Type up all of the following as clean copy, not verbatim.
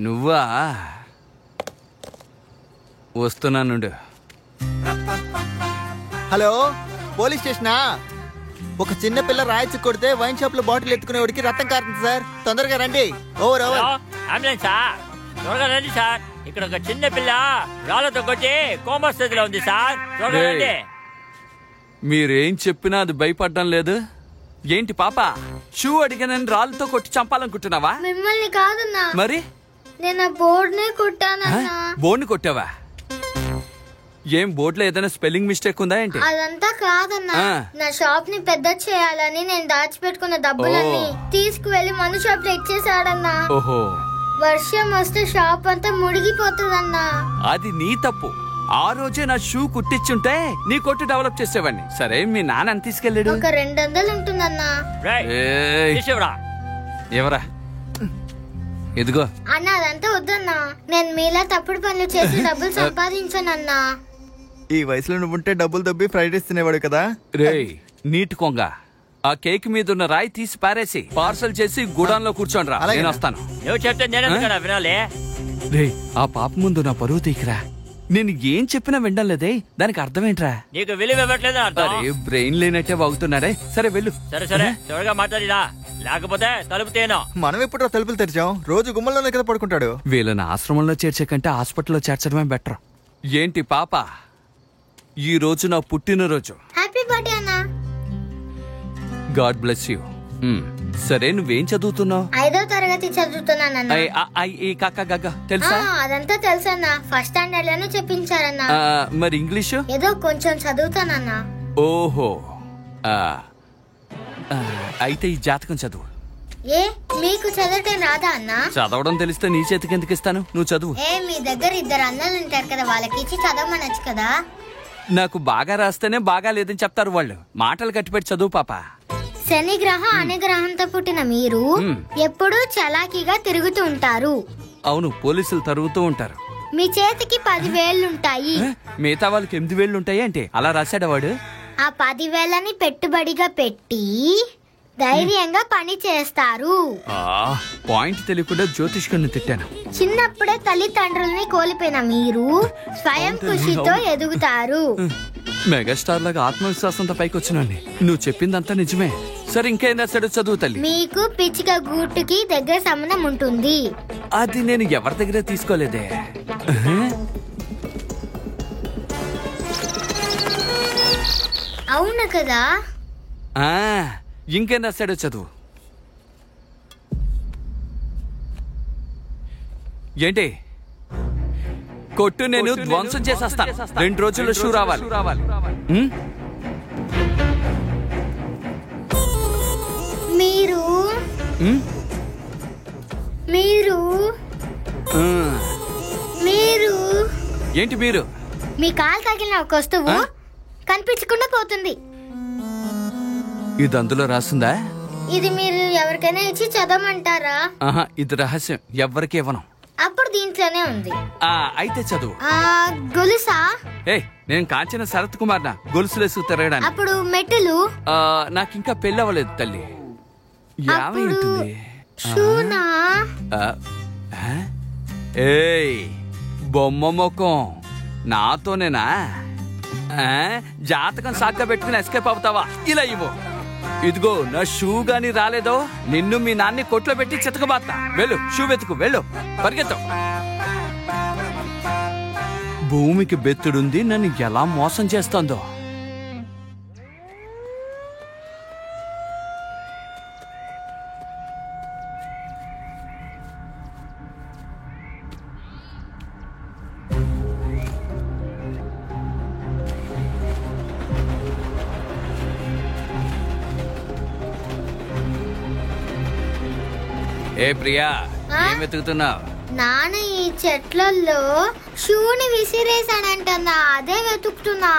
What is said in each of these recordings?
నువ్వా? వస్తున్నానుండు. Hello, police స్టేషనా? ఒక చిన్న పిల్ల రాయిచి కొడితే వైన్ షాప్ లో బాటిల్ ఎత్తుకునేవాడికి రక్తం కారుతుంది సార్. తొందరగా రండి. ఓవర్. అంబులెన్సా? త్వరగా రండి సార్. ఇక్కడ ఒక చిన్న పిల్ల రాళ్లతో కొట్టి కోమా స్థితిలో ఉంది సార్. త్వరగా రండి. మీరేం చెప్పినా అది భయపడడం లేదు. ఏంటి పాప, షూ అడిగానని రాళ్ళతో కొట్టి చంపాలనుకుంటున్నావా? మిమ్మల్ని కాదన్నా, మరి నేను బోర్డునే కొట్టానన్నా. బోర్డుని కొట్టావా? ఏం బోర్డులో ఏదైనా స్పెల్లింగ్ మిస్టేక్ ఉందా ఏంటి? అదంతా కాదన్నా, నా షాప్ ని పెద్ద చేయాలని నేను దాచిపెట్టుకున్న డబ్బులన్నీ తీసుకువెళ్లి మన షాప్ లో ఇచ్చేసాడన్నా. ఓహో, వర్షం వస్తే షాప్ అంతా మునిగిపోతుందన్నా. అది నీ తప్పు. ఆ రోజే నా షూ కుట్టించుంటే నీ కొట్టు డెవలప్ చేసేవాడిని. సరే, మీ నాన్న తీసుకెళ్ళాడు. ఒక 200 ఉంటుందన్నా. ఎవరా? ఎదుగో అన్న, అదంతా వద్దన్నా. నేను మీలా తప్పుడు పనులు చేసి డబ్బులు సంపాదించానన్నా. ఈ వయసులో నువ్వుంటే డబ్బులు దబ్బి ఫ్రైడ్ రైస్ తినేవాడు కదా. రే నీటి కొంగ, ఆ కేక్ మీద ఉన్న రాయి తీసి పారేసి పార్సల్ చేసి గుడాన్లో కూర్చోండి రా. నేను వస్తాను. రే, ఆ పాప ముందు నా పరువు తీకిరా. నేను ఏం చెప్పినా వినడం లేదే, దానికి అర్థం ఏంట్రా? నీకు విలువ ఇవ్వట్లేదా? బ్రెయిన్ లేనట్టే వాగుతున్నాడే. సరే వెళ్ళు. సరే సరే, త్వరగా మాట్లాడిరా, లేకపోతే తలుపు తేను. మనం ఎప్పుడు తలుపులు తెరిచాం? రోజు గుమ్మల్లోనే కదా పడుకుంటాడు. వీళ్ళని ఆశ్రమంలో చేర్చే కంటే హాస్పిటల్లో చేర్చడమే బెటర్. ఏంటి పాప, ఈ రోజు నా పుట్టినరోజు. హ్యాపీ బర్త్డే అన్నా. God bless you. సరే, నువ్వేం చదువుతున్నావు? 5వ తరగతి చదువుతున్నానన్నా. తెలుసా? అదంతా తెలుసన్నా. ఫస్ట్ స్టాండర్డ్ లోనే చెప్పించారన్నా. మరి ఇంగ్లీషు? ఏదో కొంచెం చదువుతానన్నా. ఓహో, అయితే ఈ జాతకం చదువు. ఏ, మీకు చదవటం రాదా అన్నా? చదవడం తెలిస్తే నీ చేతికి ఎందుకు ఇస్తాను? నువ్వు చదువు. మీ దగ్గర 2 అన్నలు ఉంటారు కదా, వాళ్ళకి ఇచ్చి చదవమనొచ్చు కదా. నాకు బాగా రాస్తేనే బాగా లేదని చెప్తారు వాళ్ళు. మాటలు కట్టిపెట్టి చదువు పాప. శని గ్రహం అనే గ్రహంతో పుట్టిన మీరు ఎప్పుడూ చలాకీగా తిరుగుతూ ఉంటారు. అవును, పోలీసులు తరుగుతూ ఉంటారు. మీ చేతికి 10 వేళ్లుంటాయి. మిగతా వాళ్ళకి 8 వేళ్లు ఉంటాయి అంటే అలా రాశాడు వాడు. ఆ 10 వేలని పెట్టుబడిగా పెట్టి ధైర్యంగా పని చేస్తారు. పాయింట్ తెలియకుండా జ్యోతిష్కుడిని తిట్టాను. చిన్నప్పుడే తల్లిదండ్రుల్ని కోల్పోయిన మీరు స్వయం కృషితో ఎదుగుతారు. మెగాస్టార్ లాగా ఆత్మవిశ్వాసంతో పైకి వచ్చినండి. నువ్వు చెప్పిందంతా నిజమే. సరే, ఇంకేం రాశాడు? చదువు తల్లి. మీకు పిచ్చిక గూటుకి దగ్గర సంబంధం ఉంటుంది. అది నేను ఎవరి దగ్గర తీసుకోలేదే. అవును కదా. ఇంకేం రాశాడో చదువు. ఏంటి? కొట్టు నేను ధ్వంసం చేసేస్తాను. 2 రోజుల్లో షూ రావాలి. మీరు మీరు మీరు ఏంటి మీరు? మీ కాలు తగిలిన ఒక వస్తువు కనిపించకుండా పోతుంది. ఇది అందులో రాస్తుందా? ఇది మీరు ఎవరికైనా ఇచ్చి చదవమంటారా? ఇది రహస్యం, ఎవరికి ఇవ్వను. అప్పుడు దీంట్లోనే ఉంది. అయితే చదువు. గొలుసా? నేను కాంచిన శరత్ కుమార్ నా గొలుసులేసు తిరగడానికి. అప్పుడు మెట్టులు? నాకింకా పెళ్ళి అవ్వలేదు తల్లి. షూనా? బొమ్మ ముఖం నాతోనేనా? జాతకం సాగ్గా పెట్టుకుని ఎస్కేప్ అవుతావా? ఇలా ఇవ్వు. ఇదిగో, నా షూ గాని రాలేదో నిన్ను మీ నాన్ని కొట్లో పెట్టి చితకబాత్తా. వెళ్ళు, షూ వెతుకు, వెళ్ళు, పరిగెత్తావు. భూమికి బెత్తుడుంది, నన్ను ఎలా మోసం చేస్తోందో. ఏ ప్రియా, ఏం వెతుకుతున్నావు? నాన్న ఈ చెట్లలో షూని విసిరేసాడంటన్నా, అదే వెతుకుతున్నా.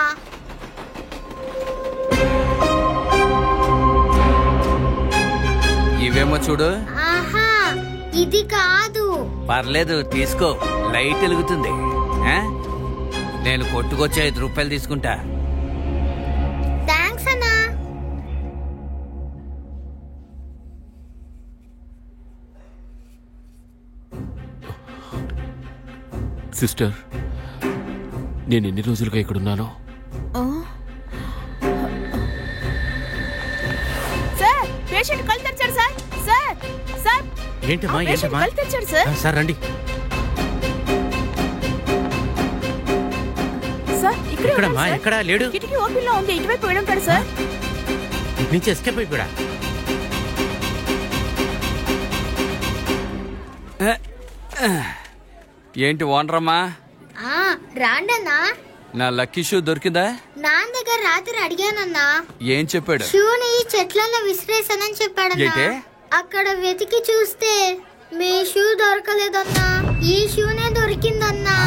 ఇవేమో చూడు. ఆహా, ఇది కాదు. పర్లేదు, తీసుకో. లైట్ వెలుగుతుంది. నేను కొట్టుకొచ్చి 5 రూపాయలు తీసుకుంటా. థ్యాంక్స్ అన్నా. సిస్టర్, నేను ఎన్ని రోజులుగా ఇక్కడున్నాను? సార్, పేషెంట్ కళ్ళు తెరిచాడు సార్. సార్, సార్, ఏంటమ్మా? ఏంటమ్మా? కళ్ళు తెరిచాడు సార్. సార్ రండి. సార్, ఎక్కడమ్మా? ఎక్కడా లేడు. కిటికీ ఓపెన్ లో ఉంది, ఇటువైపు వెళ్ళుంటాడు సార్. ఇటు నుంచి ఎస్కేప్ అయిపోయాడా? ఏంటి ఓనరమ్మా? రాండన్నా. నా లక్కీ షూ దొరికిందా? నాన్న దగ్గర రాత్రి అడిగానన్నా. ఏం చెప్పాడు? షూని ఈ చెట్లలో విసిరేసానని చెప్పాడన్నా. ఏంటే? అక్కడ వెతికి చూస్తే మీ షూ దొరకలేదన్నా, ఈ షూనే దొరికిందన్నా.